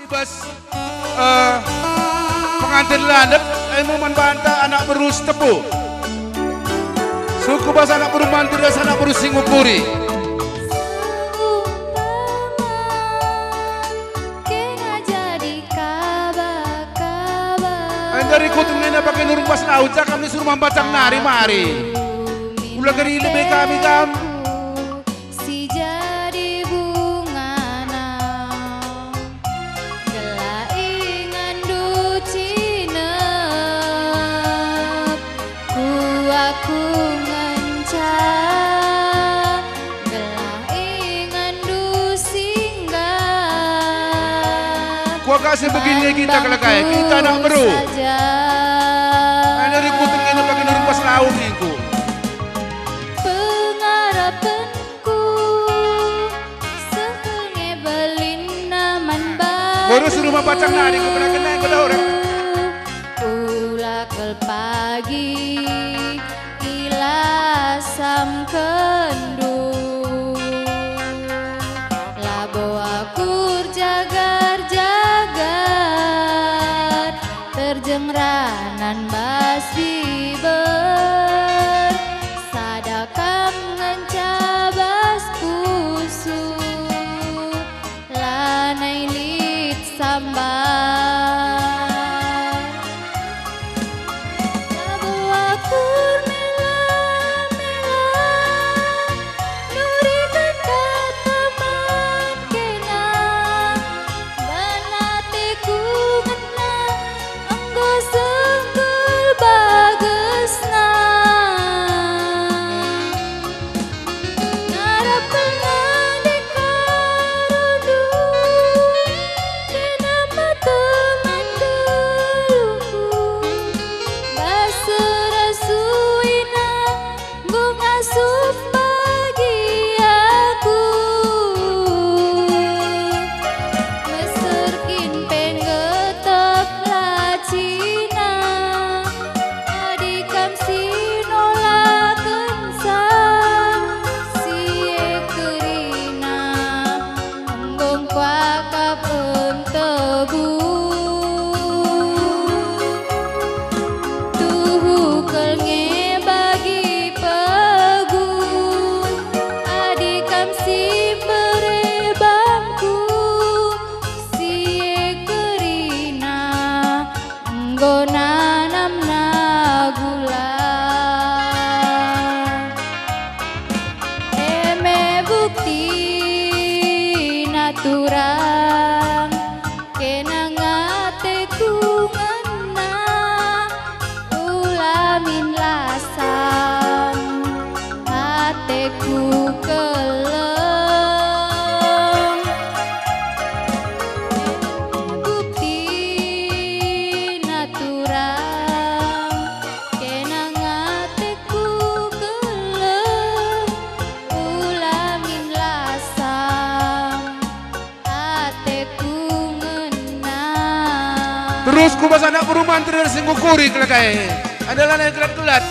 Bas pengantin landep mau membantah anak berus tepu suku bas anak beru mantir dan anak beru singukuri dari kutungnya pakai nurung pas laut kami suruh membacang nari mari ulah geri lebih kami kasih begini kita kelakaya kita nak beru ada rikutin ini pakai nurung pas laut itu pengarapanku setengah belin naman baru suruh mempacang nari ku pernah kena ke orang ulah kel pagi ilasam kendu labo akur jagar terjengranan basi ber sadakam ngencabas pusu lanai lit sambar labu akur mela-mela nurikan kataman kena banatiku senggol bagesna ngarap pengadek karudu kenapa teman geluku baserasuina bunga sup bagi aku meserkin penggetep lacina adikam sinolaken sang sie kerina enggong kuakap tebu tuhu kelnge bagi pegun adikam si berebangku sie kerina enggo nanam nagula eme bukti naturang kenang ateku ngena ulamin lasam ateku keleng bukti naturang kenang ateku keleng ulamin lasam ateku ngena terus kubas anak beru mantir dan singukuri kelakaya adalah yang gelat-gelat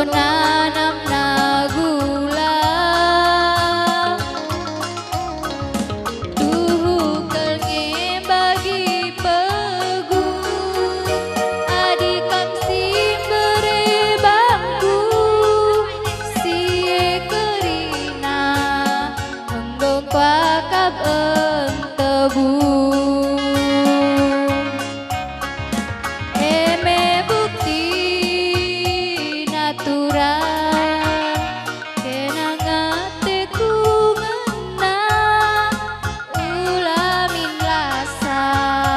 nanam na gula tuhukal nge bagi pegung adikam simbere bangku sie kerina menggong pakap entebu eme bukti natural kenang ateku ngena ulamin lasa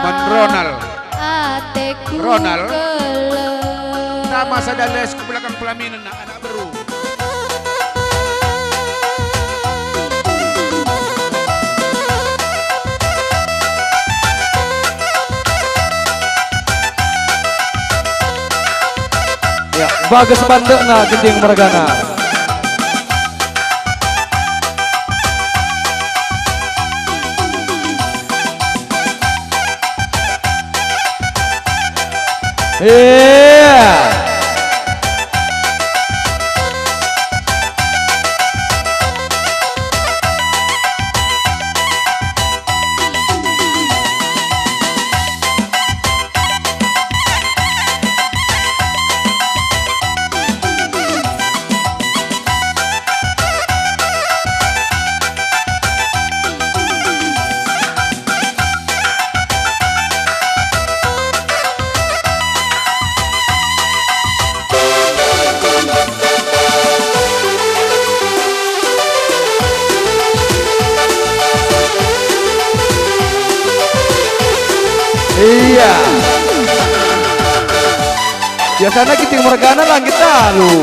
Man Ronald. ateku Ronald. kelep Nama sadales ke belakang pelaminan na anak baru. Ya, bagus bandekna Ginting Mergana. Iya. Iya. Biasanya Ginting Mergana langit lalu.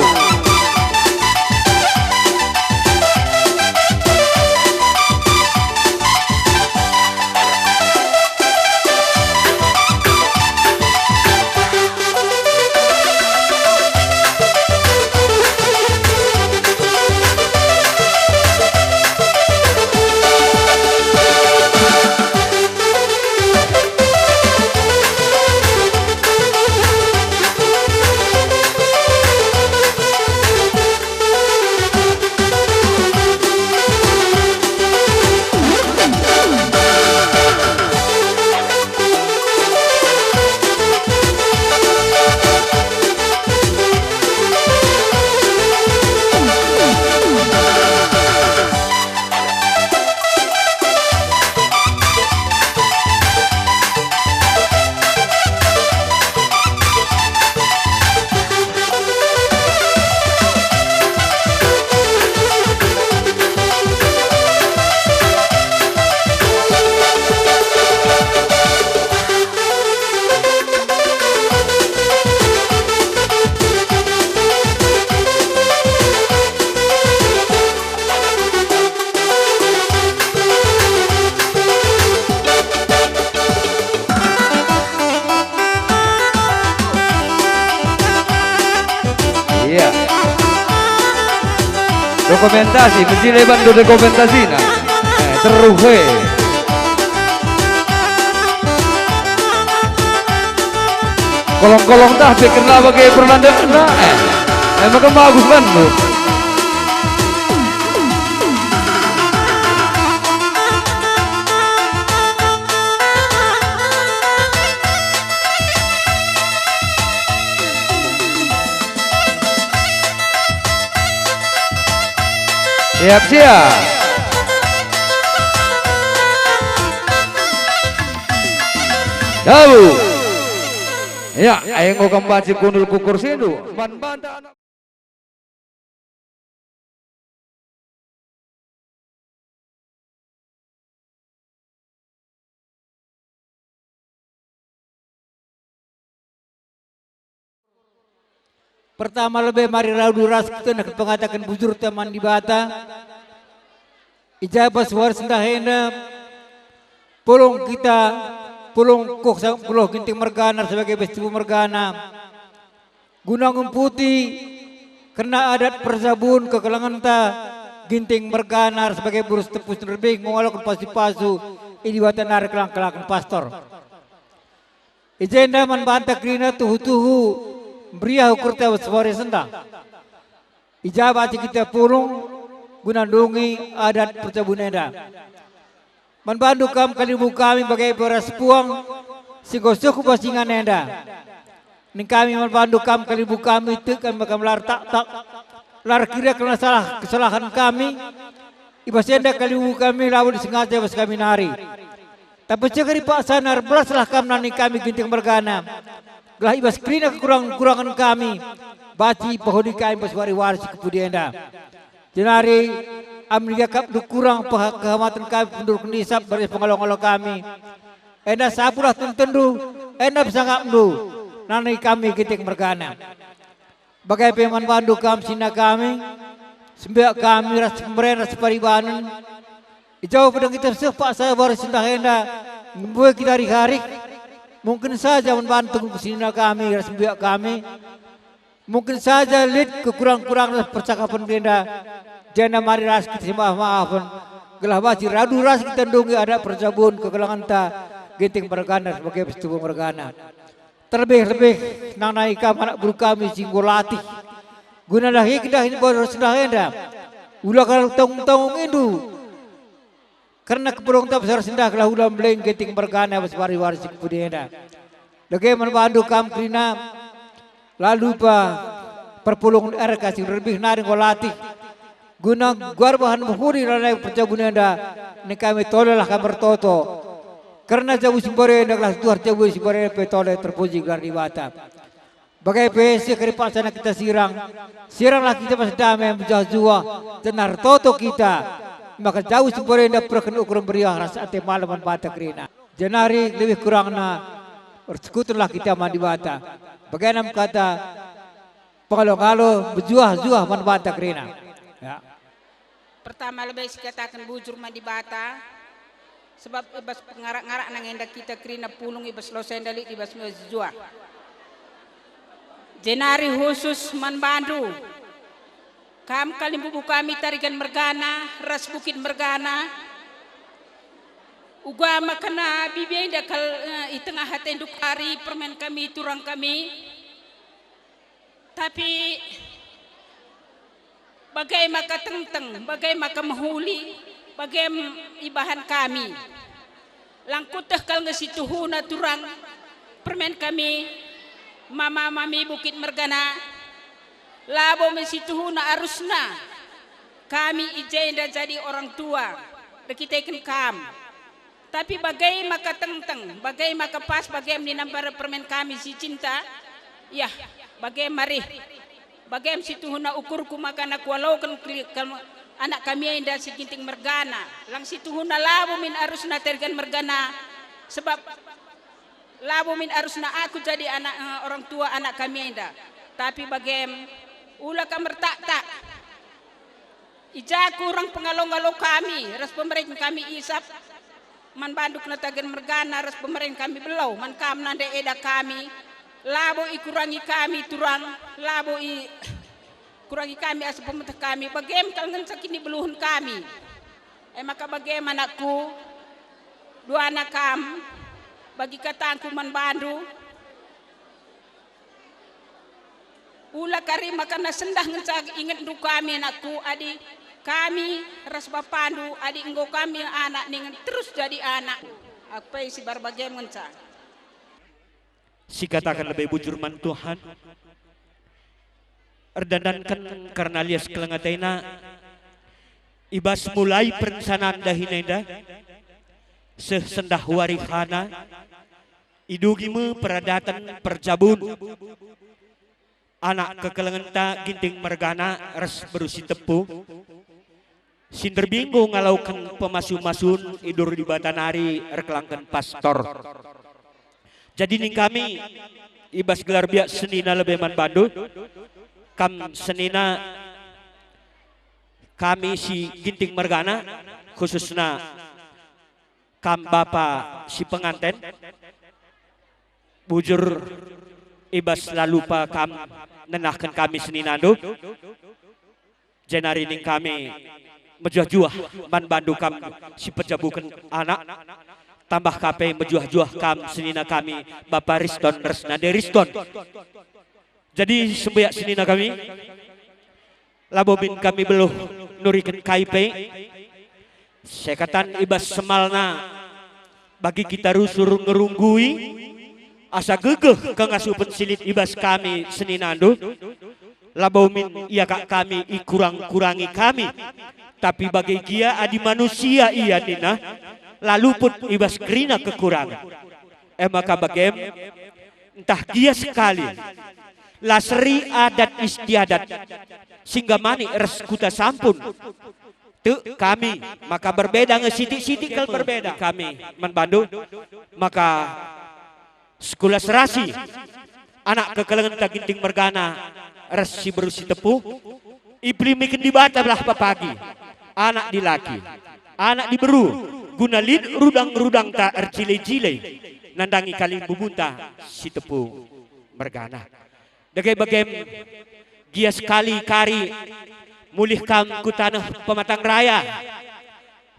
Iya. Dokumentasi, mesti leban do dokumentasi na. Terus kolong-kolong dah kenal bagai Fernando na. Emang kan bagus kan lu. Siap-siap. Tahu. Ya, ayo ngokam baci kunul kukur sindu. Ban-banta anak. Pertama lebih mari raudu ras kita nak pengatakan bujur teman di bata. Ijabah suara sendahena. Pulung kita, pulung kok pulau Ginting Mergana sebagai festival Mergana. Gunung Putih kena adat persabun ke kalangan ta Ginting Mergana sebagai burus tepus terbing mengolok pasti pasu ini watan narik kelang-kelang pastor. Ijenda man banta krina tuhu-tuhu Bria ukur tahu suara sendang. Ijabah kita pulung gunandungi adat percabunenda. Manbandu kam kalibu kami bagai beras puang sigosok basingan enda. Ning kami manbandu kam kalibu kami itu kami bakal lar tak lar kira karena salah kesalahan kami. Ibas enda kalibu kami lawan disengaja bas kami nari. Tapi cekari pak sanar belaslah kam nani kami ginting mergana. Gelah ibas krina kekurangan kami. Baci pohon kami bas wari-wari kepudienda. Jenari amniga kap kurang kehormatan kami penduduk nisab baris pengalong-along kami. Enda sapulah tentu, enda bisa ngapdu. Nani kami ginting mergana. Bagai peman bandu kami sina kami. Sembiak kami ras pemberian ras paribanan. Ijau pedang kita sepak saya baris sendah enda. Membuat kita hari-hari. Mungkin saja membantu kesina kami ras sembiak kami. Mungkin saja lihat kekurang-kurang percakapan kita. Jangan mari ras kita maaf-maafan. Gelah baci radu ras kita dungi ada percabun kegelangan ta ginting mergana sebagai pestubuh mergana. Terlebih-lebih nang naika anak buru kami singgolati. Guna lagi kita ini baru sendah enda. Ulah kalau tanggung itu. Karena keperluan tak besar sendah kalau ulah meleng ginting mergana wari-wari kepudienda. Lagi membantu kam krina. Lalu pa perpulungan air kasih lebih naring golati guna guarbahan menghuri lalai percabun anda ni kami tolaklah kabar toto karena jauh simbore anda kelas tuar jauh simbore petole terpuji gelar di bata bagai pesi keripasana kita siranglah kita pas damai menjauh tenar toto kita maka jauh simbore anda perken ukuran beriah rasa ate malaman bata krina jenari lebih kurang na bersekutulah kita mandi bata. Bagaimana kata pengalau-ngalau berjuah-juah manbata kerina. Ya. Pertama lebih katakan bujur mandi bata. Sebab ibas pengarak-ngarak nang hendak kita kerina pulung ibas lo sendali ibas berjuah. Jenari khusus manbandu. Kam kalimbubu kami tarikan mergana, ras bukit mergana. Uga makana bibiyay dakal itengah hatenduk hari permen kami turang kami. Tapi bagai maka tengteng, bagai maka mahuli, bagai ibahan kami. Langkutah kal ngasituhuna turang permen kami. Mama mami bukit mergana. Labo mesituhuna arusna. Kami ijenda jadi orang tua. Rekitekin kam. Tapi bagai maka tengteng, bagai maka pas, bagai meninambara permen kami si cinta, ya, bagai mari, bagai situ huna ukurku maka nak walau kan anak kami yang dah si ginting mergana, lang situ huna labu min arusna tergan mergana, sebab labu min arusna aku jadi anak orang tua anak kami yang dah, tapi bagai ulah kamertak-tak, ija kurang pengalong-along kami, ras pemerintah kami isap. Man banduk na tagan mergana ras pemerintah kami belau man kam nande eda kami labo ikurangi kami turang labo kurangi kami asa pemerintah kami bagem kangen sakini beluhun kami maka bagem anakku dua anak kam bagi katangku man bandu ula kari maka na sendah ngensag ingat du kami anakku adi kami ras bapandu adik engkau kami anak dengan terus jadi anak apa si berbagai menca si katakan lebih bujur man Tuhan erdandankan karena lias kelengataina ibas mulai perencanaan dahinenda sesendah warihana idugimu peradatan percabun anak kekelengenta ginting mergana ras berusi tepu Sinder bingung ngalaukan pemasun-masun idur di Batanari rekelangkan pastor. Jadi ning kami ibas gelar biak senina lebih man bandu. Kam senina kami si ginting mergana khususnya kam bapa si penganten bujur ibas lalu pa kam nenahkan kami seninando. Jenari ning kami mejuah-juah man bandu kam si pejabukan anak tambah kape mejuah-juah kam senina kami Bapak Riston Resnade Riston. Jadi sembiak senina kami labobin kami beluh nurikan kaipe sekatan ibas semalna bagi kita rusur ngerunggui asa gegeh kangasupen silit ibas kami seninandu labaumin iya kak kami ikurang-kurangi kami tapi bagi gia adi manusia iya nina lalu pun ibas kerina kekurangan maka bagem entah gia sekali lasri adat istiadat sehingga mani res kuta sampun tu kami maka berbeda ngesiti-siti kal berbeda kami menbandu maka sekolah serasi anak kekelengan taginting mergana resi berusi tepuh ibli mikin dibata belah papagi anak dilaki anak diberu guna lid rudang-rudang tak ercile-cile nandangi kali bubunta si tepuh mergana dagai bagem gia sekali kari mulih kam ku tanah pematang raya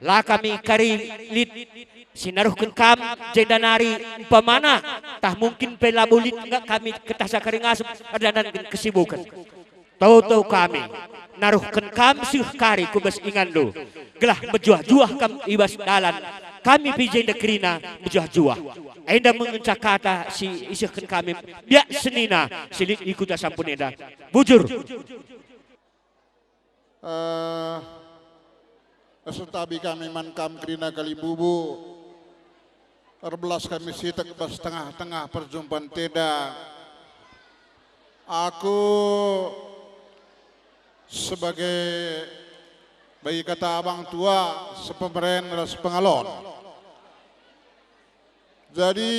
lah kami kari lid sinaruhkan kam jendanari pemana tah mungkin pelabulit enggak kami ketasa kari ngasup dan kesibukan tahu-tahu kami naruhkan kam sih kari kubas ingando gelah bejuah-juah kam ibas dalan kami pijai dekrina bejuah-juah enda mengencak kata si isihkan kami biak senina silit ikut sampun enda bujur Setabi kami mankam kerina kali bubu erbelas kami sitek pas tengah-tengah perjumpaan teda aku sebagai bagi kata abang tua sepemeren ras pengalon jadi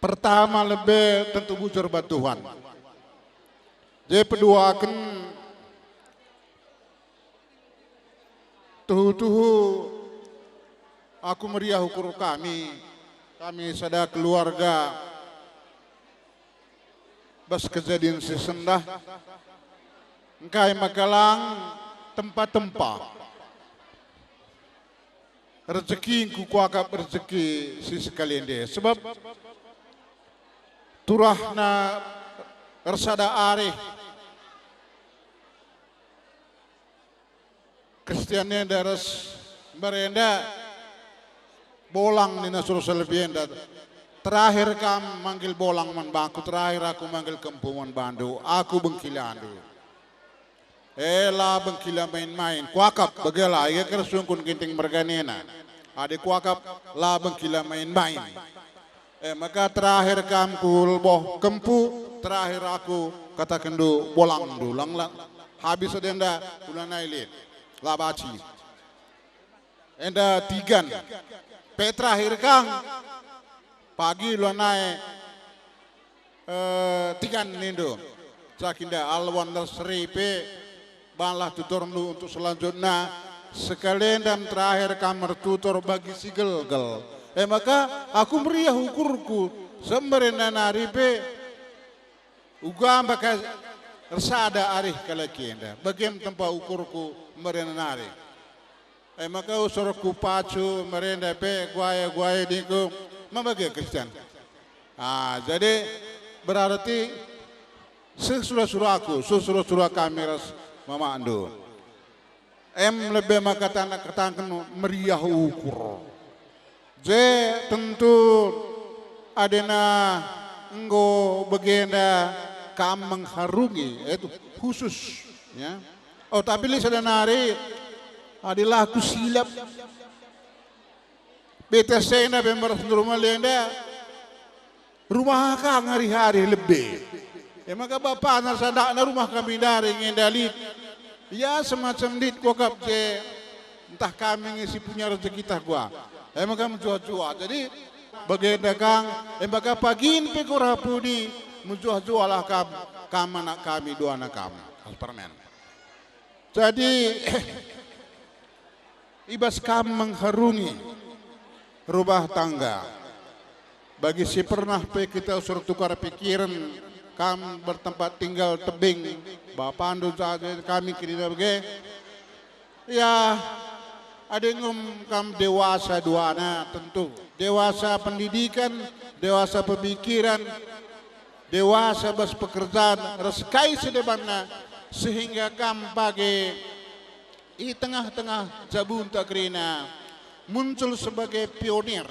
pertama lebih tentu bujur bantuan jadi kedua akan tuhu-tuhu aku meriah ukur kami sada keluarga bas kejadian sesendah engkai makalang tempat-tempat rezeki ku kuakap rezeki si sekalian deh sebab turahna ersada areh Kristiannya daras berenda bolang nina suruh selebienda terakhir kam manggil bolang man bangku terakhir aku manggil kempuman bandu aku bengkilandu lah bengkila main-main kuakap bagala ya kersungkun kinting merganena ade kuakap lah bengkila main-main maka terakhir kam kulboh kempu terakhir aku kata kendu bolang dulang lah habis adenda ulah nailit labaci enda tigan petra hirkang pagi lo naik tigan nindo sakinda alwan seripe balah tutor untuk selanjutnya sekalian dan terakhir kamar tutor bagi si gelgel maka aku meriah ukurku semberena naripe ugam bakai resada arih kalakienda bagem tempat ukurku merena nari maka usur ku pacu merenda pe guaya diku membagi Kristen jadi berarti sesurah-surah aku sesurah-surah kami ras mama andu lebih maka katakan meriah ukur je tentu adena enggo begenda kam mengharungi itu khusus ya tapi lihat nari adalah aku silap beta sena pemberas rumah lenda rumah kang hari-hari lebih maka bapak anak sadak na rumah kami dari ngendalit ya semacam dit kokap je entah kami ngisi punya rezeki kita gua maka menjual-jual jadi bagian kang maka pagin pe korapudi menjual-jual lah kam anak kami dua anak kami permen jadi ibas kam mengharungi rumah tangga bagi si pernah pe kita usur tukar pikiran kam bertempat tinggal tebing bapak andu kami kini bagi ya ada ngom kam dewasa dua anak tentu dewasa pendidikan dewasa pemikiran dewasa bas pekerjaan reskai sedebanna sehingga kam pagi di tengah-tengah Jabunta Krina muncul sebagai pionir,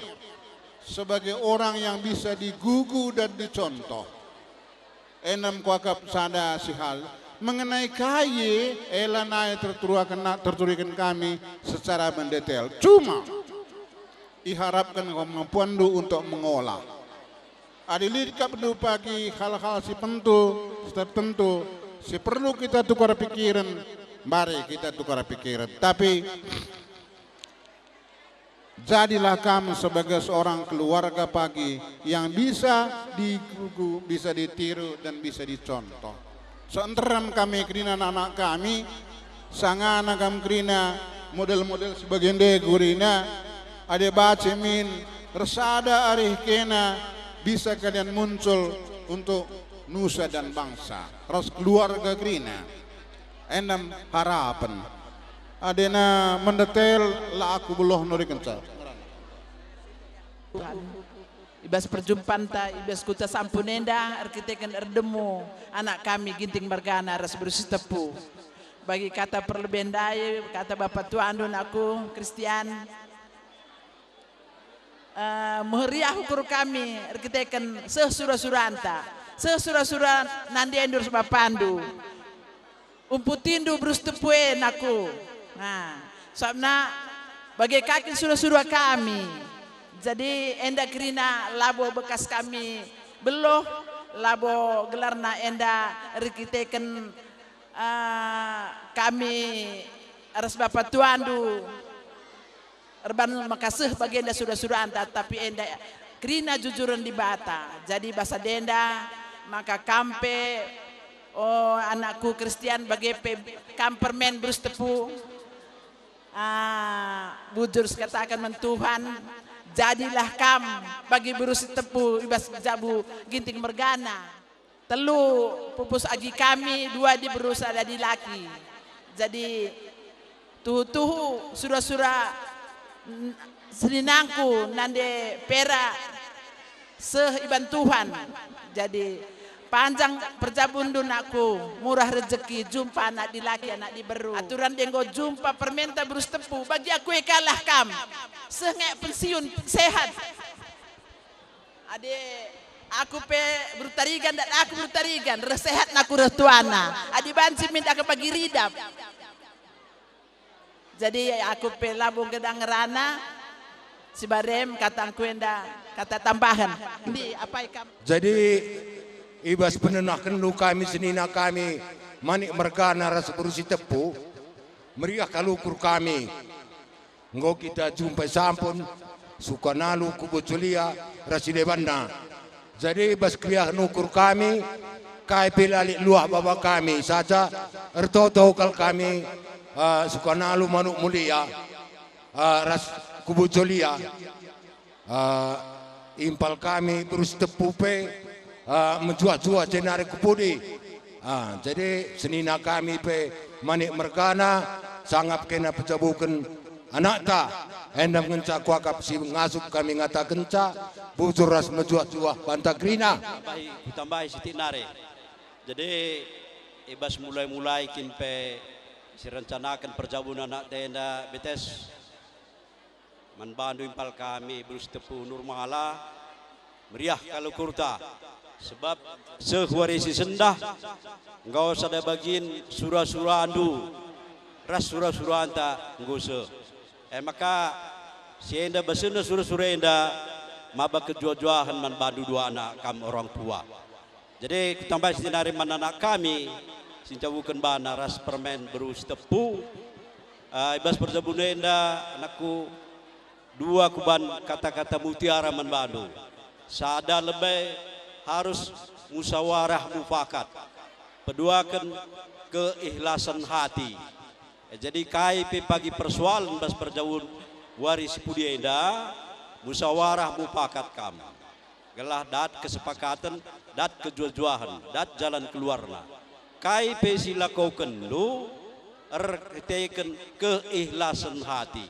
sebagai orang yang bisa digugu dan dicontoh. Enam kuakap sada sihal mengenai kaye elanai terturikan kami secara mendetail. Cuma diharapkan kemampuan untuk mengolah. Adilit kap pagi hal-hal si tertentu si perlu kita tukar pikiran, mari kita tukar pikiran. Tapi jadilah kamu sebagai seorang keluarga pagi yang bisa digugu, bisa ditiru dan bisa dicontoh. Seentram kami kerina anak kami, sangana kami kerina model-model sebagian degurina, ada bacemin, resada arih kena, bisa kalian muncul untuk nusa dan bangsa. Ras keluarga kerina, enam harapan. Adena mendetail lah aku beloh nuri kencang. Ibas perjumpaan ta, ibas kuta sampunenda, arkiteken erdemu, anak kami ginting margana ras berusi tepu. Bagi kata perlebendai, kata Bapak Tuan Andun aku, Kristian, meriah ukur kami, arkiteken sesura-suranta, sesura-sura nandi endur sebab pandu. Umputindu berus tepue naku. Nah, sabna bagi kaki surah-surah kami. Jadi enda kerina labo bekas kami beloh, labo gelarna enda rikiteken kami aras Bapak Tuandu erban makasih bagi enda surah-surah anta, tapi enda kerina jujuran di bata. Jadi bahasa denda maka kampe oh anakku Kristian bagi kampermen berus tepu bujur katakan mentuhan. Jadilah kam bagi berusi tepu ibas jabu ginting mergana. Telu pupus agi kami, dua di berusa ada di laki. Jadi tuhu surah-surah seninangku nande pera seh iban Tuhan. Jadi panjang perjabundun aku, murah rezeki, jumpa anak di laki, anak di beru. Aturan denggo jumpa permenta berus tepu, bagi aku kalah kam. Sengek pensiun sehat. Ade aku pe bertarigan dan aku bertarigan, resehat naku retuana. Adi banci minta ke pagi ridap. Jadi aku pe labung gedang ngerana, si barem kata aku enda kata tambahan. Di apa ikam? Jadi ibas penenahkan lu kami senina kami manik mergana rasa berusi tepu meriah kalukur kami nggo kita jumpa sampun suka nalu kuboculia rasi debanda. Jadi ibas kriah nukur kami kai pilalik luah baba kami saja ertoto kal kami suka nalu manuk mulia ras kuboculia impal kami berus tepu pe menjual-jual jenari kupudi. Jadi senina kami pe manik mergana sangat kena pecabukan anak ta endam ngenca kuakap si ngasup kami ngata kenca bujur ras menjual-jual pantagrina. Tambahi siti nare. Jadi ibas mulai-mulai kimpe sirencanakan perjabunan anak tenda betes manbandu impal kami berus tepu Nurmala meriah kalau kurta. Sebab sehuarisi sendah engkau sada bagian surah-surah andu ras surah-surah anta nguse maka si enda basenda surah-surah enda maba kejuah-juahan man bandu dua anak kami orang tua. Jadi tambah sinari man anak kami sincabukan bana ras permen berus tepu ibas perjabun enda anakku dua kuban kata-kata mutiara man bandu sada lebih harus musyawarah mufakat, peduakan keikhlasan hati. Jadi KIP pagi persoalan bas perjauhan waris pudienda musyawarah mufakat kamu. Gelah dat kesepakatan, dat kejuajuahan, dat jalan keluarna. KIP sila kau kendu, erteken keikhlasan hati.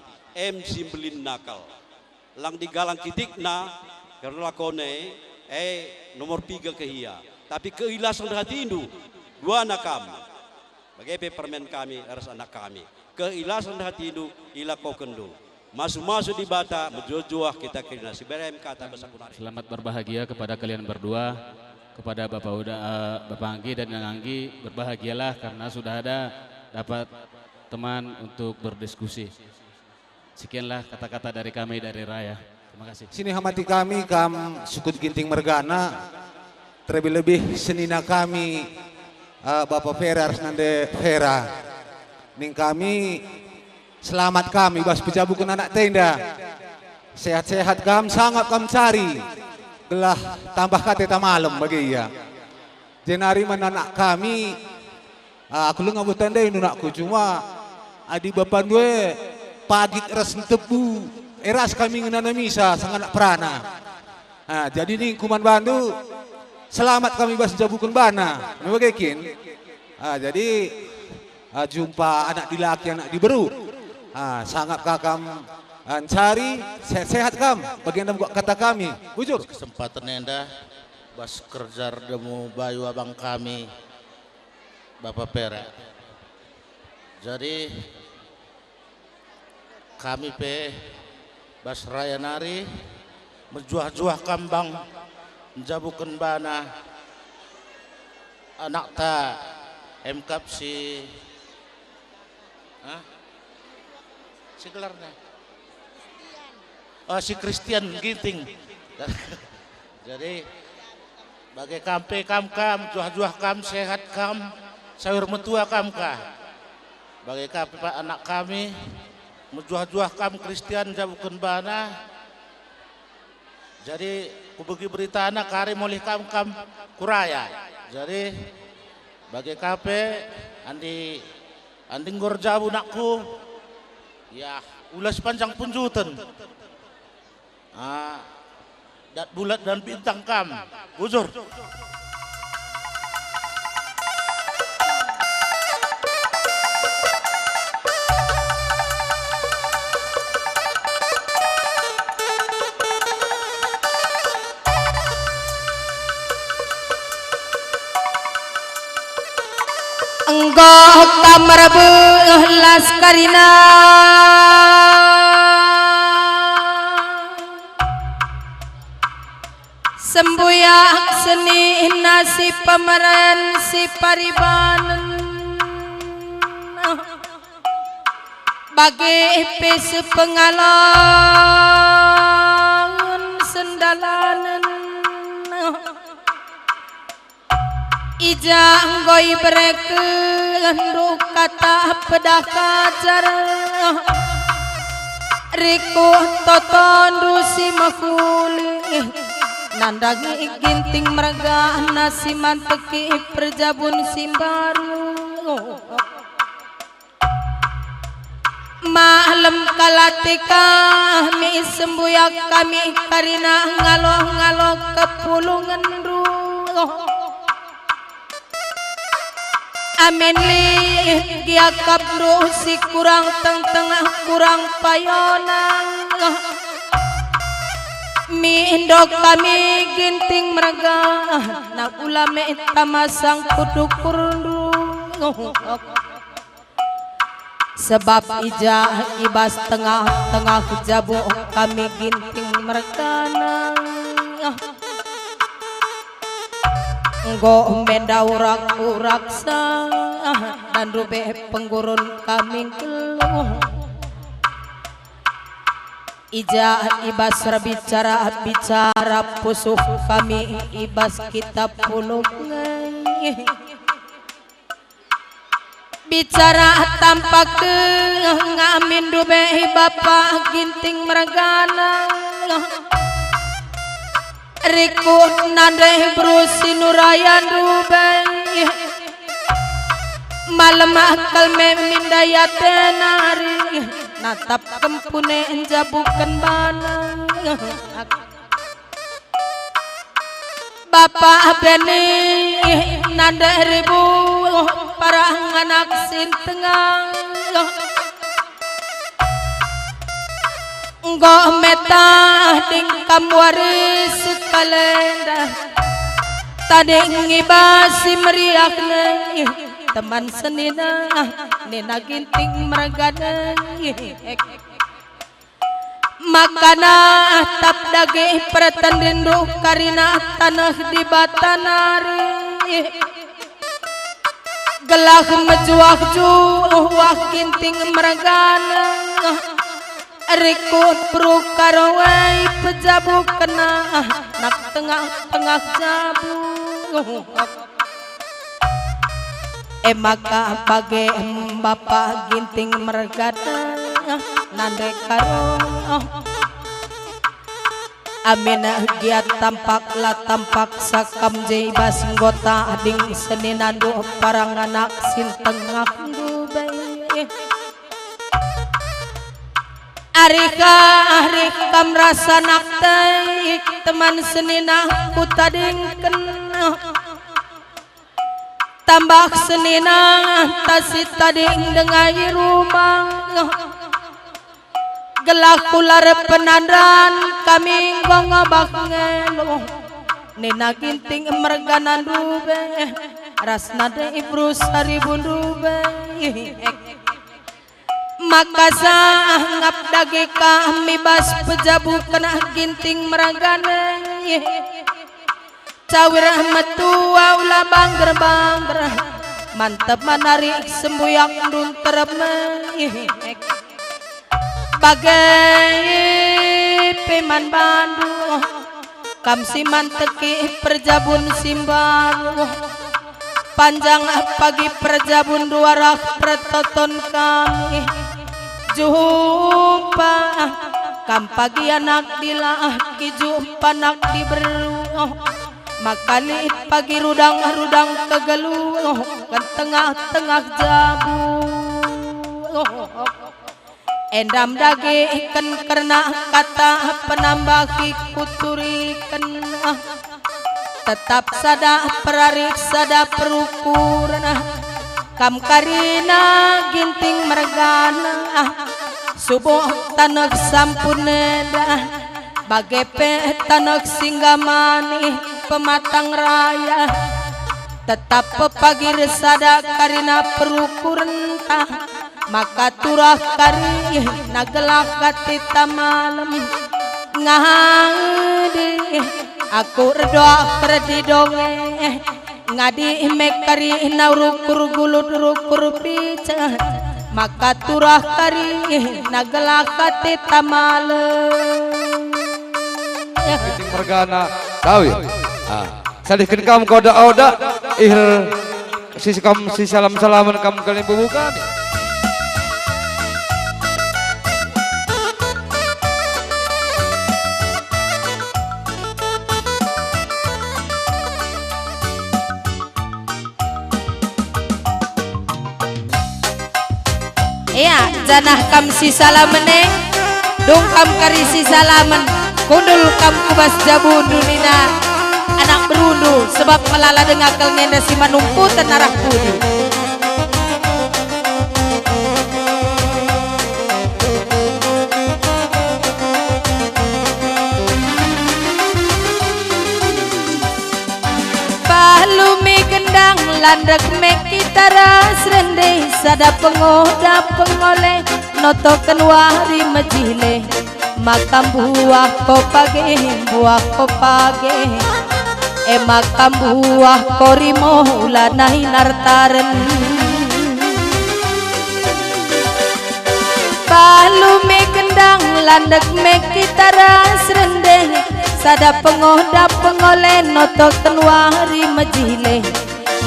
Simbelin nakal. Lang digalang kitikna karena kone nomor 3 kehia. Tapi keikhlasan hati itu dua anak kamu. Bagi permen kami, harus anak kami. Keilasan hati itu, ila kau kendu. Masuk-masuk di bata, menjujuah kita kena si berem kata bahasa Kunari. Selamat berbahagia kepada kalian berdua, kepada Bapak Anggi dan Yang Anggi, berbahagialah karena sudah ada dapat teman untuk berdiskusi. Sekianlah kata-kata dari kami dari Raya. Terima kasih. Sini hamati kami Sukut Ginting Mergana, terlebih-lebih senina kami Bapak Vera Arsnande Vera. Ning kami selamat kami bas pejabukan anak tenda. Sehat-sehat sangat cari. Gelah tambah kateta malam bagi ya. Jenari menanak kami aku lu ngabu tenda nunakku cuma adi bapak dua pagi ras tebu eras kami ngenana misa sangat prana. Nah, jadi nih kuman bandu selamat kami bas jabukan bana. Membagikin. Jadi jumpa anak dilaki anak diberu. Sangat kakam cari sehat kam bagian kata kami bujur kesempatan enda bas kerja demu bayu abang kami Bapak Pera. Jadi kami bas raya nari menjuah-juah kambang menjabukan bana anak ta MKP si gelarnya si Christian Ginting. Jadi bagai kampe kam juah-juah kam sehat kam sayur metua kam bagai kampe pak anak kami menjuah-juah kam Christian jabukan bana. Jadi kubagi berita anak kari molih kam kuraya. Jadi bagai kampe andi ngor jabu nakku. Ya, ulas panjang punjutan. Dat bulat dan bintang kam. Bujur. Engkau kamar belas karina sembuyak seni nasi pemeran si paribanan bagi pes pengalangan sendalanan ijang goy bereken kata pedah kajar riku toton rusi makuli nandangi ginting merga nasi manteki perjabun simbaru malam kalatika kami sembuyak kami karina ngaloh-ngaloh kepulungan ru amin li giakap si kurang tengah kurang payonan mindo kami ginting merga na ulame tamasang kudukurundu sebab ibas tengah jabu kami ginting merga Nggo menda urak-uraksa dan rube penggurun kami keluh ija ibas bicara pusuh kami ibas kita pulung bicara tampak ngamin rube bapak ginting mergana Rikut nandai berusi nurayan rubai malam akal memindaya tenari natap kempune enjabukan bana bapak beni nandai ribu para anak sintengah Nggo meta ding kamwaris kalenda tading ngibasi meriakne teman senina nina ginting mergana makana tap dage pretendendo karina tanah di Batanari gelah mejuah juah ginting mergana rikut perukarawai pejabu kena nak tengah-tengah jabu maka bage bapak ginting mergana nande karo amina giat tampak sakam jai bas anggota ading seninando parang anak sintengak dubay Arika merasa naktai teman senina ku tadingken tambah senina tasih tading dengai rumah gelak kular penandan kami ngobak ngelo nina ginting mergana dube rasna de ibru saribu dube maka sangap dage kami bas pejabu kena ginting meragana cawir metua ulah bangger mantep menarik sembuyak dun teremeh bagai peman bandu kamsi manteki perjabun simbaru panjang pagi perjabun duarah pertoton kami jumpa kam pagi anak dilah ki jumpa anak diberu makali pagi rudang kegeluh kan tengah jabu endam dage ikan karena kata penambahi kuturikan tetap sada perarik sada perukuran kam karina ginting mergana subuh tanek sampuneda bagai tanek singgamani pematang raya tetap pepagir sada karina perukuran maka turah kari nagelak katita malam ngade aku berdoa perdi donge ngadi mekari naurukur gulut rukur pica maka turah kari nagelak katita malam ginting mergana tahu salihkan kamu kau oda sisi kamu si salaman kamu kalian bubukan iya janah kam si salamene dong kam kari si salamen kundul kam kubas jabu dunina anak berundu sebab melala dengakal ngenda si manumpu tenarah pudi balumi gendang landak mekitaras rende sada pengoda pengoleh notoken wari mejile makam buah kopage makam buah korimo ulanai nartaren balumi gendang landak mekitaras rende sada pengoda pengoleh notoken wari mejile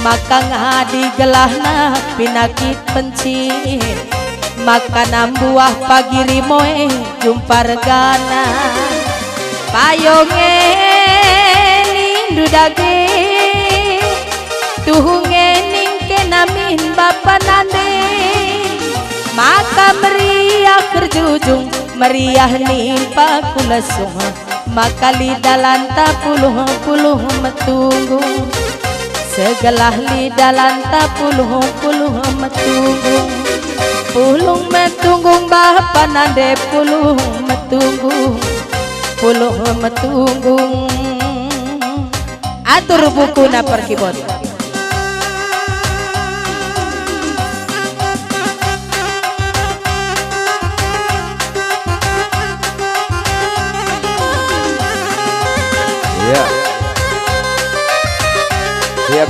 maka ngadi gelahna pinakit benci makanan buah pagi rimoe jumpa regana payonge lindu dage tuhunge ningke namin bapa nande maka meriah kerjujung meriah nimpa kulesung maka lidalanta puluh metunggu segelah lidalanta puluh metunggu pulung metunggung bapa nande puluh metunggung atur buku na perkibon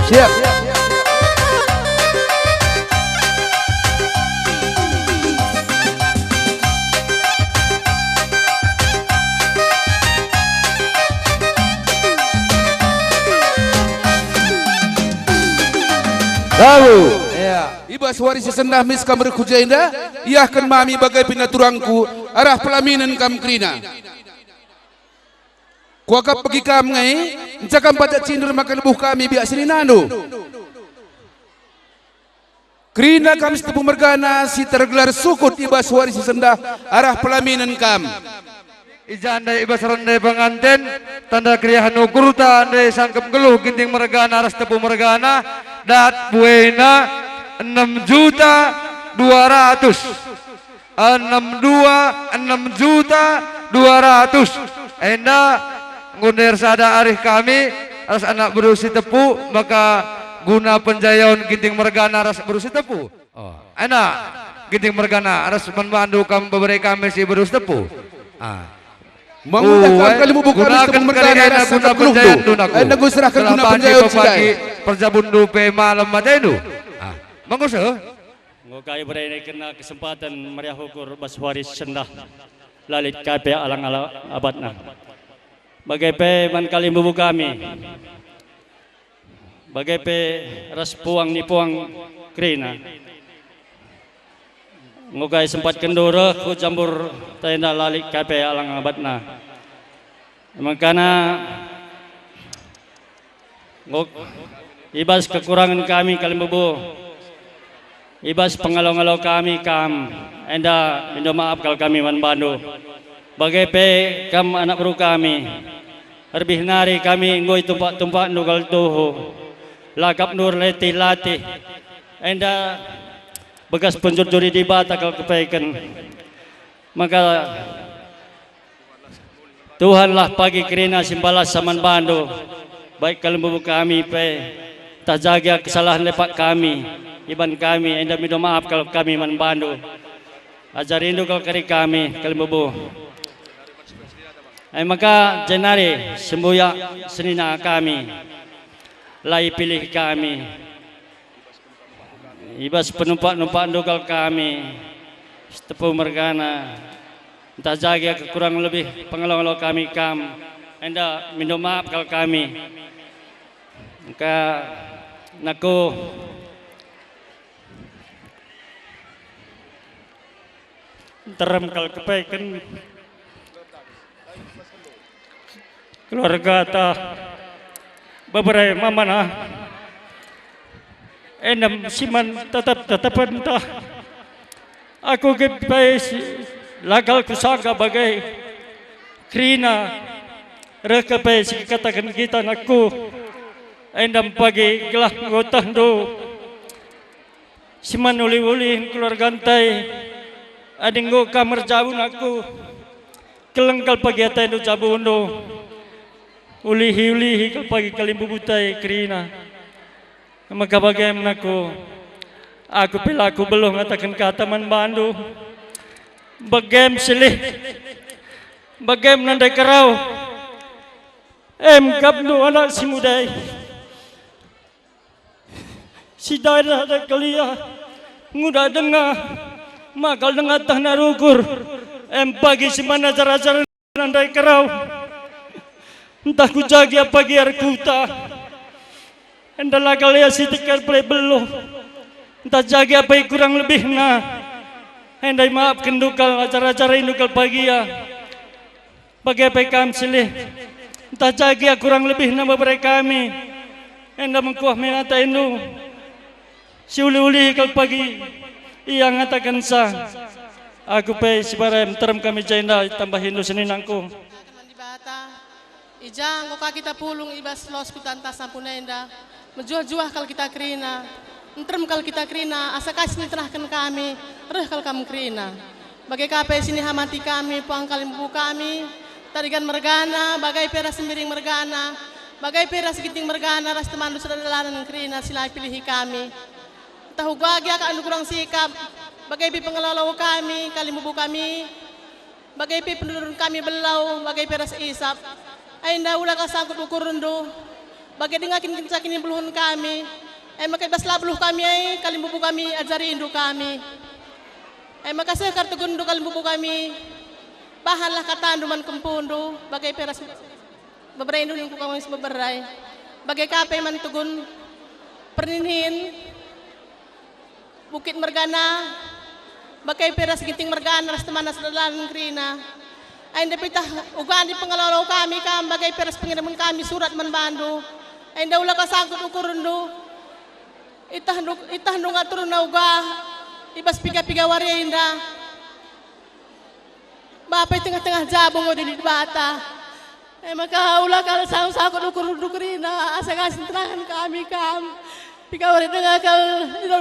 Siap. Lalu, Ibas waris sendah mis kamar kujainda, ia akan mami bagai pinaturangku arah pelaminan kam krina. Kuakap pergi kam ngai, encakam pada cindur makan lebuh kami biak sini nando. Krina kami setepu mergana si tergelar sukut ibas waris sendah arah pelaminan kam. Ijanda ibas rendai pengantin, tanda kriahan ukurta andai sangkep geluh ginting mergana aras tepu mergana, dat buena 6.200.000 6.200.000 enda ngunir sada arih kami aras anak berusi tepu maka guna penjayaun ginting mergana aras berusi tepu enak ginting mergana aras membantu kami beberi kami si berusi tepu Menggunakan kali buku kami setepu mergana aras sangkep geluh tu. Enda gue serahkan guna penjayaun sidai. Perjabundu pe malam madenu Mangko seh. Ngokai berani kena kesempatan meriah hukur baswaris sendah lalit KP alang-alang abadna. Bagai pe man kali bubu kami. Bagai pe ras puang ni puang krina. Ngokai sempat kendora ku campur tenda lalit KP alang abadna. Makana ngok ibas kekurangan kami kali bubu. Ibas pengalau-ngalau kami kam, enda minta maaf kalau kami manbandu. Bagai pe kam anak bro kami, lebih nari kami ngoi tumpak-tumpak nugal tuhu, lakap nur leti latih, enda bekas penjuri di bata kalau kepaikan. Maka Tuhanlah pagi kerana simbalas saman bandu, baik kalau bubu kami pe tak jaga kesalahan lepak kami. Iban kami, enda minta maaf kalau kami manbandu. Ajar rindu kalau kari kami, kalau bubu. Maka jenari sembuya senina kami, lai pilih kami. Ibas penumpak-numpak nukal kami, setepu mergana. Entah jaga kekurang lebih pengelola kami kam, enda minta maaf kalau kami. Maka naku terem kal kepaikan keluarga ta beberapa mamana enam siman tetap entah aku kepai lagal kusaka bagai krina rekepai si katakan kita naku endam pagi gelah ngotah do siman uli-uli keluarga antai adinggo kamar jabun aku kelengkal pagi atai do jabun do ulihi kal pagi kalimbu butai krina maka bagaimana aku pelaku belum ngatakan kata man bandu bagaim silih bagaim nandai kerau kapno anak si mudai si daerah ada kelia muda dengar makal dengar tanah rukur pagi semana cara-cara nandai kerau entah ku jaga pagi arkuta endala kalia si tikar play belum entah jaga apa kurang lebih na endai maaf kendukal acara-acara indukal pagi ya bagi apa kami silih entah jaga kurang lebih na beberapa kami enda mengkuah mengata indu si uli-uli kal pagi ia ngatakan sa aku pe si barem terem kami jenda tambah hindu seninangku ijang kok kita pulung ibas los kutanta sampunenda menjuah-juah kal kita krina entrem kal kita krina asa kasih terahkan kami reh kal kamu krina bagai kape sini hamati kami puang kalim buku kami tarigan mergana bagai peras sembiring mergana bagai peras giting mergana ras teman sudah dalanan krina sila pilih kami tahu gagya ka anu kurang sikap bagai pi pengelola kami kalim buku kami bagai pi penurun kami belau bagai peras isap ainda ulah ka sangkut ukur rendu Bagai dengakin kencakini beluhun kami. Maka baslah beluh kami kali bubu kami ajari indu kami. Maka sekar tegundu kali bubu kami. Bahanlah kata anduman kempundu bagai peras beberai indu yang kami beberai. Bagai kape man tegun pernihin Bukit Mergana bagai peras ginting mergana ras temana sedalan krina. Ainda pitah ugaan di pengelola kami kam bagai peras pengiriman kami surat menbandu. Ainda ulah kasangkut ukurundu. Itah nung aturun na uga ibas piga-piga waria inda. Bapay tengah-tengah jabong o di bata. Maka ulah kala sangkut ukurundu krina asa kasin terangan kami kam. Piga waria tengah kal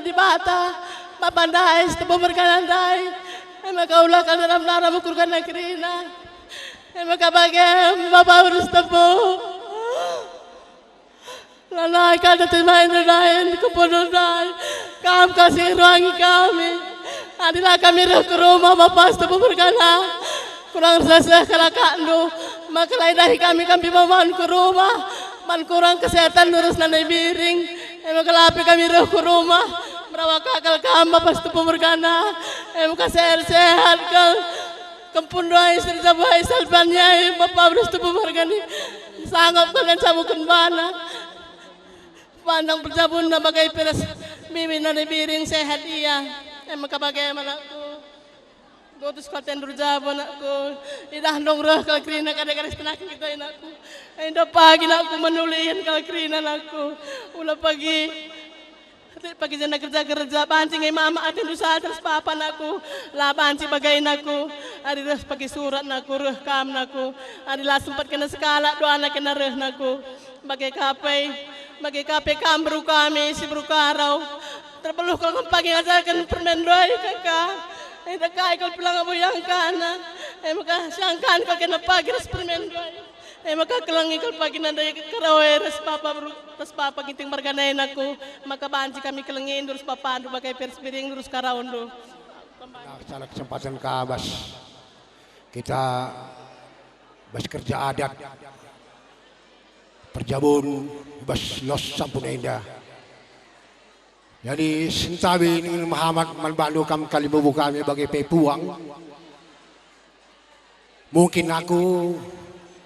di bata. Mapanday, setelah berkananday. Maka ulah kal dalam nara mukurkan na krina. Maka bagay mapaurus tepo. Lalai kada timain nadain keponodan. Kam kasih ruangi kami. Adilah kami ke rumah mapas tepo berkana. Kurang rasa kalakando. Maka lain dari kami maman ke rumah. Man kurang kesehatan lurus nanai biring. Maka lapi kami ke rumah. Merawak kakal kam mapas tepo berkana. Maka sehat kal. Kampun doa istri sabai salbannya bapak harus tubuh margani sangat kalian sabukan bana pandang berjabun na bagai peras mimi na biring sehat iya maka bagaimana aku gotus katen durjabon aku idah dong roh kal krina kada-kada tenakin kita aku indah pagi aku menulian kal krina aku ulah pagi pagi jana kerja pancing mama atin usaha terus papa naku lah panci bagain aku ari res pagi surat naku reh kam naku ari lah sempat kena sekala doa anak kena reh naku bagai kape kam beru kami si beru karau terbeluh kalau pagi ngajarkan permen doi kakak ida kai kau pulang abu yang kana maka sangkan kau kena pagi res permen doi maka kelangi kal pagi nanda karawe res papa ginting marganain aku maka banci kami kelengin terus papa andu pakai perspiring terus karawundu. Salah kesempatan kabas kita bas kerja adat perjabun bas los sampun indah. Jadi sentawi ini Muhammad manbandu kam kali bubu kami bagi pepuang. Mungkin aku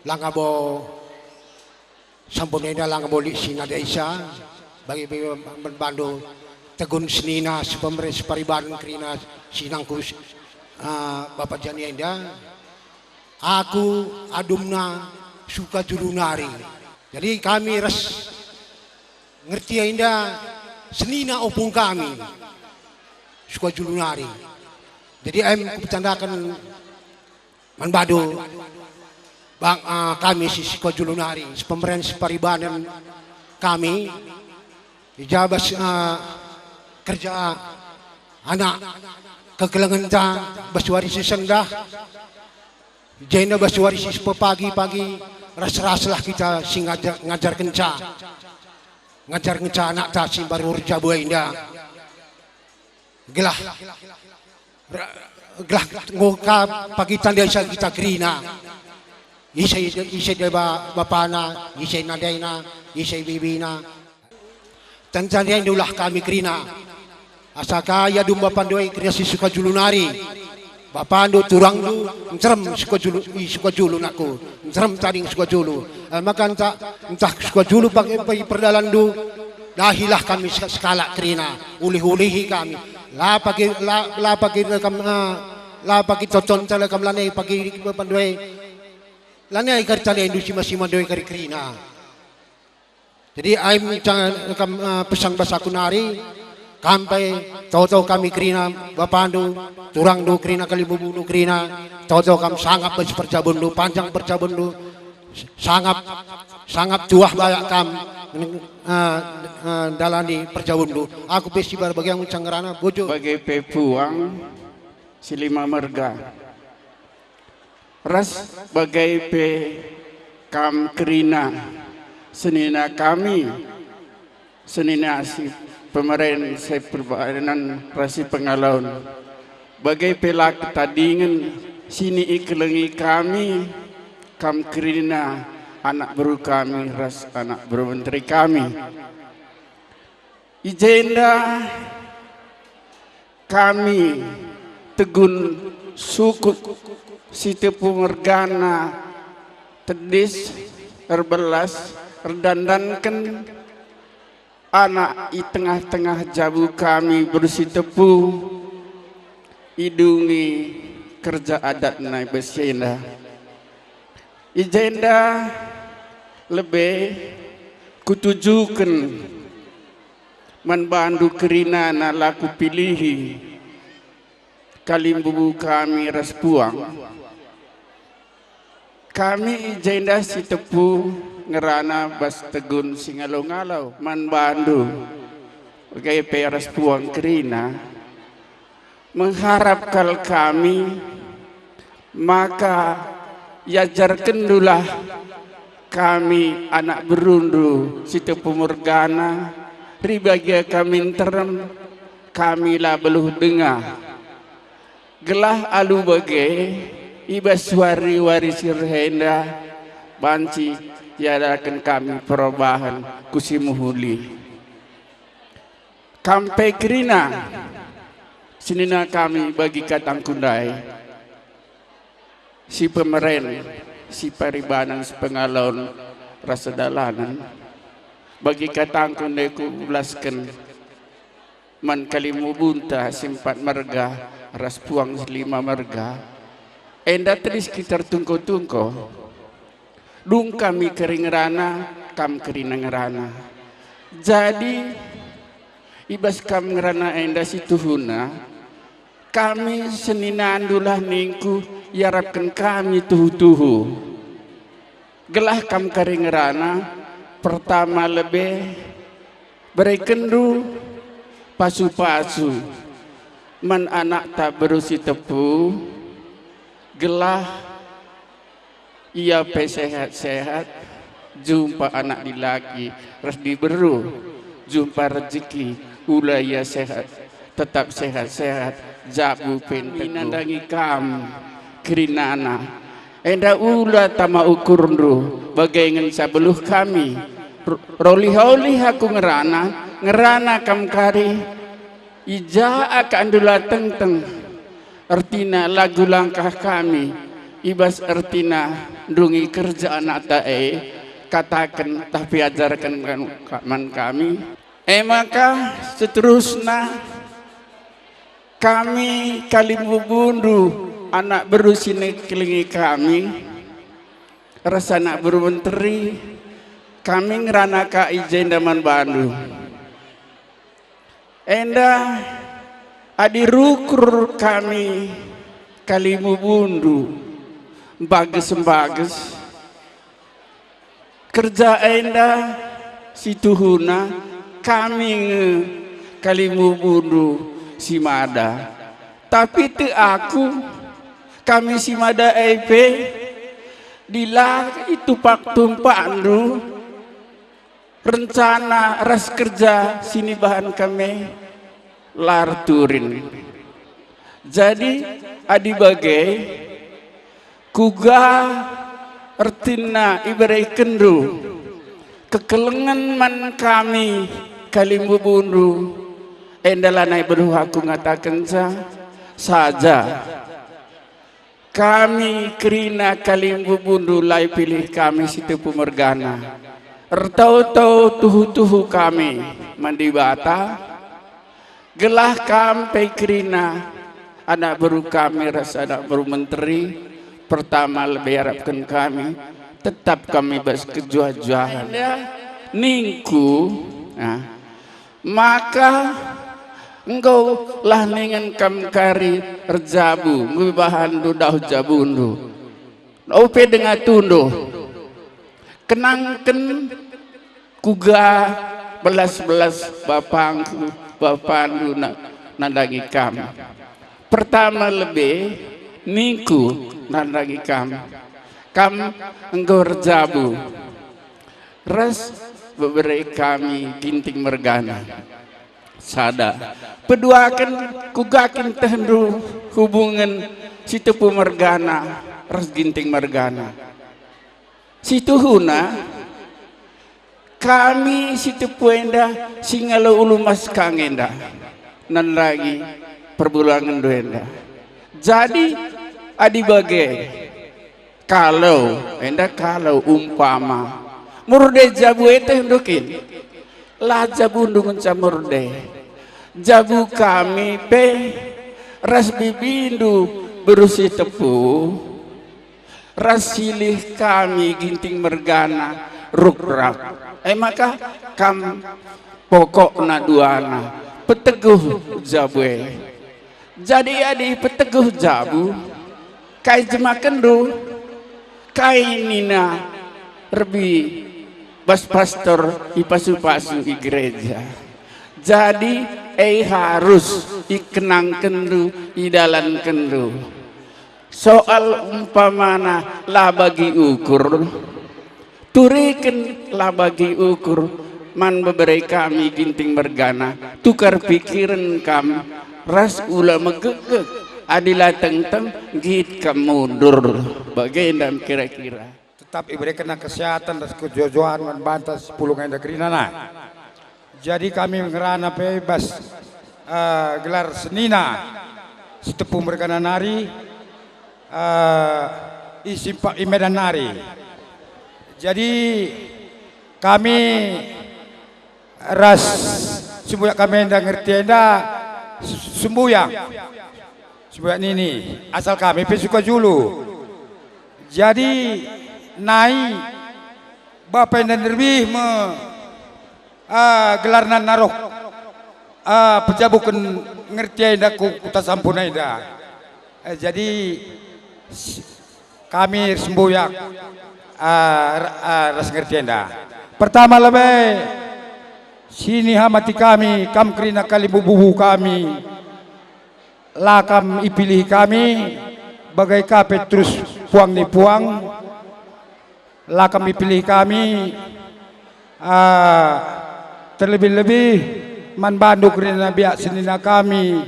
langabo sampun eda langabo li singa desa bagi membantu tegun senina pemerintah pariban krina sinangku Bapak Jani Enda aku adumna suka julunari jadi kami res ngerti Enda senina opung kami suka julunari jadi aku bercandakan manbado Bang kami sisi Julunari, pemerintah paribanan kami dijabas kerja anak kekelangan ta baswari sendah, jena baswari pagi ras-raslah kita sing ngajar kenca anak ta baru jabu indah, gelah ngoka pagi tanda kita krina. Isay deba bapana, isay nadayna, isay bibina. Tanzania indulah kami krina. Asaka ya dumba pandoy kreasi suka julunari. Bapando turangdu, ncerem suka julun aku. Ncerem tading suka julu. Maka entah suka julu pakai perdalandu. Dahilah kami skala krina. Ulih-ulihi kami. La pagi tocon tala kam lanai pagi pandoy. Lana ikar tali industri masih mandoi kari krina. Jadi aim pesang bahasa kunari kampai tahu kami krina bapandu turang du krina kali bubu krina tahu kami sangat perjabundu panjang perjabundu sangat juah banyak kam dalani perjabundu. Aku festival bagi yang canggerana bojo bagi pepuang silima merga. Ras bagai pe kam krina senina kami senina si pemerintah saya perbaikan rasi pengalaun bagai pelak tadingan sini iklengi kami kam krina anak beru kami ras anak beru menteri kami. Ijenda kami tegun sukut Sitepu Mergana tedis erbelas erdandankan anak i tengah-tengah jabu kami bersitepu idungi kerja adat naik bersenda. Ijenda lebih kutujukan manbandu kerina na laku pilihi kalimbubu kami ras puang. Kami ijenda Sitepu ngerana bas tegun singalau-ngalau manbandu bagai peras puang kerina mengharapkan kami, maka yajarkan dulah kami anak berundu Sitepu Mergana ribagia kami terem kami lah beluh dengar gelah alu bagai ibas wari warisir henda banci yadakan kami perubahan kusimuhuli kampai kerina sinina kami bagi katang kundai si pemeren si paribanan si pengalon rasa dalanan bagi katang kundai ku ulaskan man kalimu bunta simpat marga ras puang 5 marga enda tadi sekitar tungko-tungko dung kami kering rana kam kering ngerana jadi ibas kam ngerana enda situhuna kami senina andulah ningku yarapkan kami tuhu-tuhu gelah kam kering ngerana pertama lebih berekendu pasu-pasu man anak tak berusi tepu gelah ia sehat-sehat jumpa anak dilaki ras diberu jumpa rezeki ulah ia sehat tetap sehat-sehat jabu pentinandangi kam kerinana enda ulah tama ukur ndu bagaingan sabeluh kami roli-holi aku ngerana kam kari ija akan dula teng-teng artina lagu langkah kami ibas artina dungi kerja anak tae katakan tapi ajarkan man kami maka seterusnya kami kalimbu bundu anak berusine kelingi kami rasa anak bermenteri kami ngerana ka ijenda man bandu enda adirukur kami kalimu bundu bagus-bagus kerja enda situhuna kami kalimu bundu simada tapi te aku kami simada EP dila itu pak tumpandu rencana ras kerja sini bahan kami larturin jadi adi bagai kuga ertina ibarai kendu kekelengan man kami kalimbu bundu endalanai beruh aku ngatakan saja kami kerina kalimbu bundu lai pilih kami Sitepu Mergana ertau-tau tuhu-tuhu kami mandi bata gelah kampai kerina anak baru kami rasa anak baru menteri pertama lebih harapkan kami tetap kami bas kejuah-juahan ningku nah, maka engkau lah ningan kam kari erjabu ngubahan dudah jabundu ope dengan tundu kenangken kuga belas-belas bapangku bapandu nandangi kam pertama lebih ningku nandangi kam engkau erjabu ras beberi kami Ginting Mergana sada peduakan kugakin tehendu hubungan Sitepu Mergana ras Ginting Mergana situhuna kami situ puenda singalo ulu mas kangenda nan lagi perbulangan doenda. Jadi adi bagai kalau umpama murde jabu eteh ndokin lah jabu ndungun camurde jabu kami pe ras bibindu berusi tepu ras silih kami ginting mergana rukrak maka kam pokok na duana peteguh jabu jadi adi peteguh jabu kai jemakendu kai nina rebi bas pastor ipasu-pasu i gereja. Jadi harus ikenang kendu idalan kendu. Soal umpamana lah bagi ukur turiken lah bagi ukur man beberai kami ginting mergana tukar pikiran kam ras ula megegeg adilah teng-teng git mundur bagaimana kira-kira tetap diberikan kesehatan dan kejojohan membantas 10 negeri nana. Jadi kami ngerana bebas gelar senina setepu mergana nari isi pak medan nari. Jadi kami ras sembuyak kami enda ngerti enda sembuyak ini asal kami pesuka julu. Jadi naik bapak dan lebih gelarnan narok pejabukan ngerti enda kuta sampuna enda. Jadi kami sembuyak ras ngerti enda. Pertama lebih sini hamati kami kam kerina kali bubu kami lakam ipilih kami bagai kape terus puang ni puang lakam ipilih kami terlebih-lebih man bandu kerana biak senina kami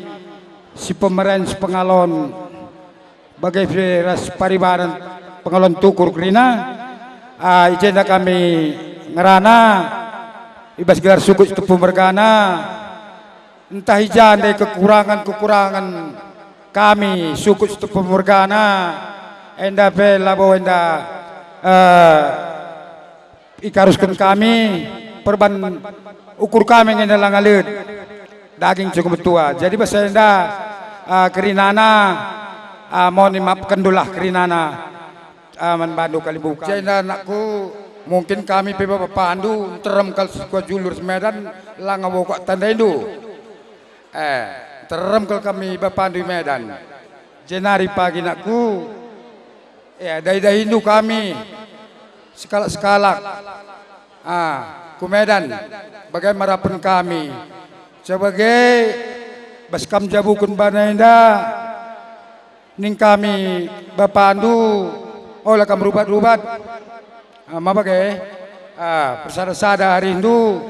si pemeran si pengalon bagai ras paribaran pengalon tukur kerana ijenda kami ngerana ibas gelar suku tepu mergana entah ijan dari kekurangan kami suku tepu mergana enda pe labo enda ikaruskan kami perban ukur kami ngenda langalut daging cukup tua jadi bahasa enda kerinana mohon dimaafkan dulah kerinana man bandu kali buka enda anakku mungkin kami pe bapak pandu terem kal suku julur Medan langawo kok tanda indu terem kal kami bapak pandu Medan jenari pagi nakku dari Hindu kami sekalak ku Medan bagaimana pun kami sebagai baskam jabukun banainda ning kami bapak pandu olah kam rubat-rubat mabagai persada-sada hari Hindu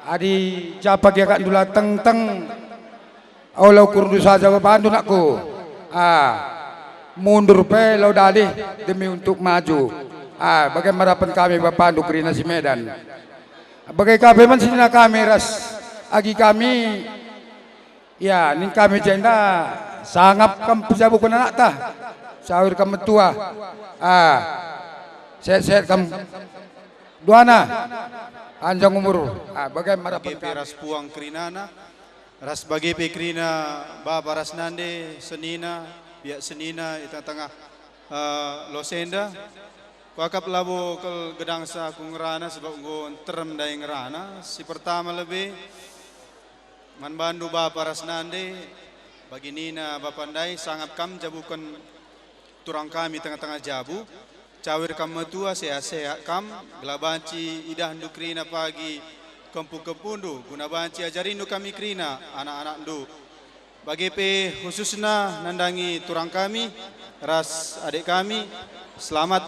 adi japa dia kat dula teng-teng olah kurdu saja bantu nakku mundur pe lo dalih demi untuk maju bagaimana pun kami bapandu kerina si Medan bagai kabe man sini kami ras agi kami ya ning kami jenda sangap kam pejabu kuna nak tah sahur kam tua sehat-sehat kam duana panjang umur bagaimana pun ras puang kerinana ras bagi pekrina baba ras nande senina biak senina itu tengah losenda wakap labo kel gedangsa ku ngerana sebab nggon terem dai ngerana si pertama lebih man bandu bapa ras nande bagi nina bapandai sangat kam jabukan turang kami tengah-tengah jabu cawir kam metua sehat-sehat kam gelabanci idah ndu krina pagi kempu-kempundu guna banci ajarindu kami krina anak-anak ndu bagi pe khususna nandangi turang kami ras adik kami selamat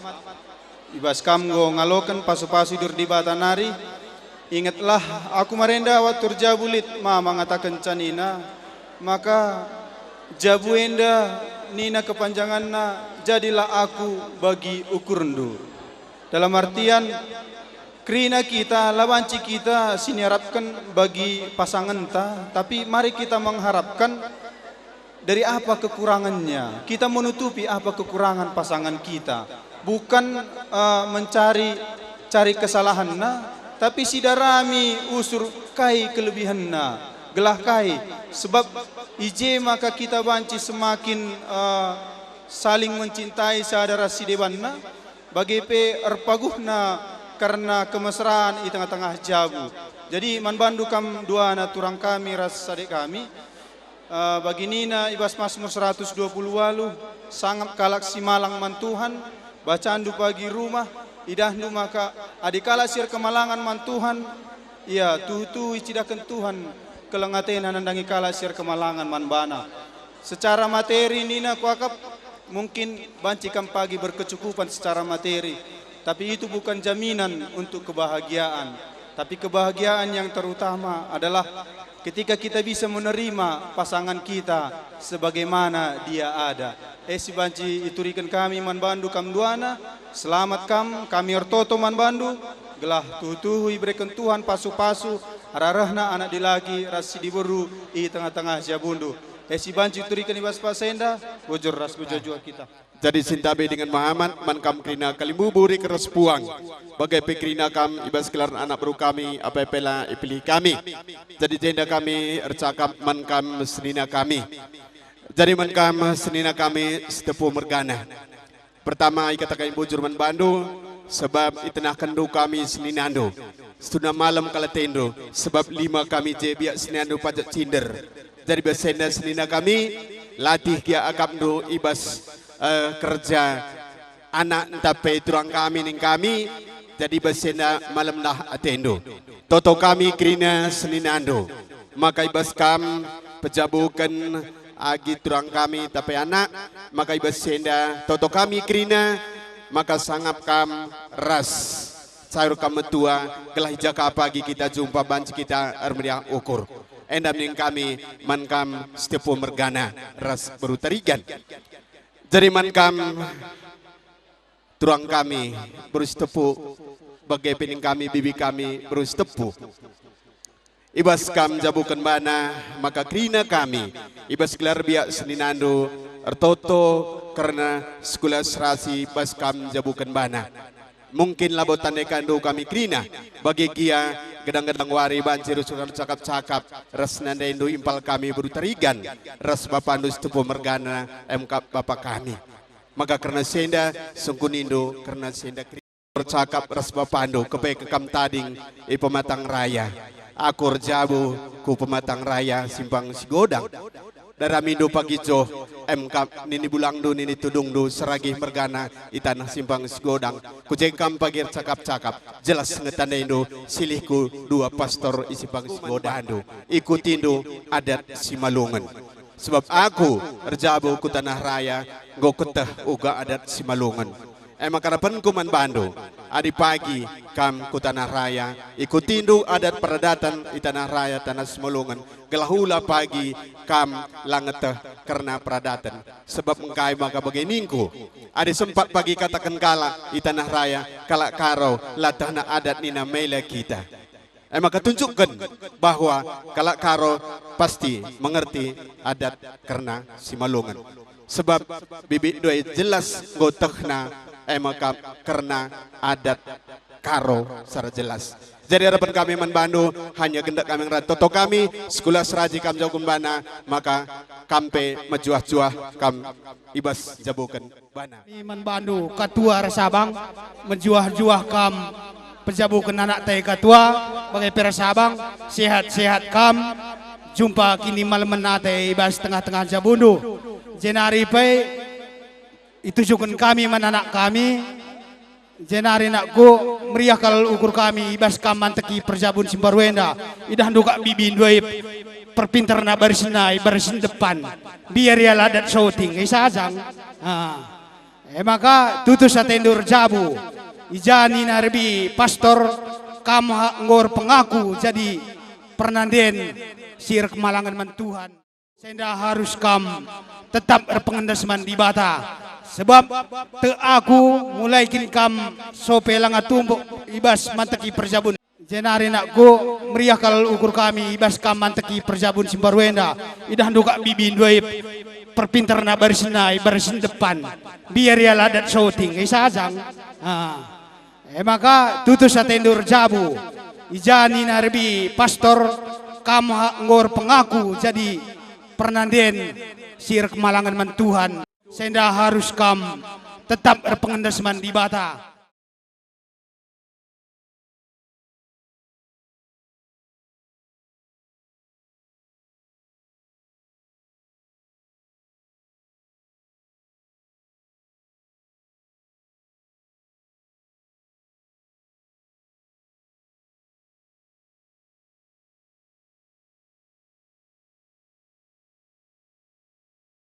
ibas kamgo ngalokan pasu-pasu dur di batanari ingatlah aku marenda watur jabulit ma mengatakan canina maka jabu enda nina kepanjanganna jadilah aku bagi ukurndu. Dalam artian kerina kita, lawanci kita sini harapkan bagi pasangan ta, tapi mari kita mengharapkan dari apa kekurangannya. Kita menutupi apa kekurangan pasangan kita. Bukan mencari kesalahannya, tapi sidarami usur kai kelebihannya, gelah kai. Sebab ije maka kita banci semakin saling mencintai saudara si dewanna, bagi pe erpaguhna karena kemesraan di tengah-tengah jabu. Jadi man bandu kam duana turang kami ras sadek kami, bagi nina ibas Mazmur 120 walu sangat kalak si malang mantuhan, bacandu pagi rumah idahnu maka adikala sir kemalangan mantuhan, iya tuhu icidakan Tuhan kelengaten nandangi kala sir kemalangan manbana. Secara materi nina kuakap mungkin bancikan pagi berkecukupan secara materi, tapi itu bukan jaminan untuk kebahagiaan. Tapi kebahagiaan yang terutama adalah ketika kita bisa menerima pasangan kita sebagaimana dia ada. Si banci iturikan kami man bandu kam duana, selamat kami ortoto man bandu, gelah tuhu iberikan Tuhan pasu-pasu, ararahna anak dilagi rasi diburu di tengah-tengah jabundu. Si banci iturikan ibas pasenda, bujur ras bujur kita. Jadi sintabe dengan Muhammad man kam krina kalimbuburi keras puang. Bagai pekrina kam ibas kelaran anak baru kami apa pela ipilih kami. Jadi jenda kami ercakap man kam senina kami. Jadi man kam senina kami setepu mergana. Pertama ikatakan bujur man bandu sebab itenah kendu kami seninando. Setuna malam kalatendo sebab 5 kami je biak seninando pajak cinder. Jadi besenda senina kami latih kia akapndo ibas kerja anak tapi turang kami ning kami jadi besenda malam dah atendo toto kami krina seninando maka ibas kam pejabukan agi turang kami tapi anak maka ibas senda toto kami krina maka sangap kam ras sayur kam tua gelah jaka pagi kita jumpa banci kita armeriah ukur endam ning kami man kam stepo mergana ras baru terigan. Jadi man kam turang kami berus tepu bagai pening kami bibi kami berus tepu. Ibas kam jabukan bana maka krina kami ibas gelar biak seninando ertoto karena sekolah serasi ibas kam jabukan bana. Mungkin labotan ekando kami krina bagi kia gedang-gedang wari banjir sukan cakap-cakap ras nandaindo impal kami berutarigan ras bapandu setepu mergana MK bapak kami. Maka karena senda sungkunindo karena senda bercakap ras bapandu kepe kekam tading pematang raya. Akur jabu ku pematang raya simpang sigodang. Daramindo pagijo MK nini bulangdo nini tudungdo seragi mergana itanah simpang sigodang kujengkam pagir cakap-cakap jelas ngetandaindo silihku 2 pastor isimpang sigodando ikutindo adat Simalungan sebab aku erjabu ku tanah raya go keteh uga adat Simalungan makarapan ku man bando adi pagi kam ku tanah raya ikutindo adat peradatan di tanah raya tanah Simalungan gelahula pagi kam langeteh karena peradatan sebab engkai maka baginingku adi sempat pagi katakan kala di tanah raya kalak karo latahna adat nina mele kita maka tunjukkan bahwa kalak karo pasti mengerti adat karena Simalungan sebab bibit doi jelas gotehna maka karena adat karo secara jelas. Jadi harapan kami manbandu hanya gendak kami toto kami sekolah seraji kam jaukum bana maka kampe mejuah-juah kam ibas jabukan bana. Manbandu katua Rasabang menjuah-juah kam penjabukan anak teh katua bagai perasabang sehat-sehat kam jumpa kini malam menate ibas tengah-tengah jabundu jenari pe itu juga kami menanak kami jenari nakku meriah kalau ukur kami ibas kaman teki perjabun Simbarwenda idah duka bibi dua perpintar na barisin depan biar ya ladat shooting isazang maka tutus atendur jabu ijani narbi pastor kam ngor pengaku jadi pernanden sir kemalangan mantuhan Senda harus kam tetap berpengendasman di bata. Sebab te aku mulai kin kam sopelang atumbuk ibas manteki perjabun. Jenari nak go meriah kal ukur kami ibas kam manteki perjabun Simbarwenda. Idah duka bibin dua perpintar na barisin depan. Biar ya ladat shooting isajang. Maka tutus atendur jabu. Ijani narbi pastor kam ngor pengaku jadi pernanden sir kemalangan mentuhan. Senda harus kam tetap berpengendasman di bata.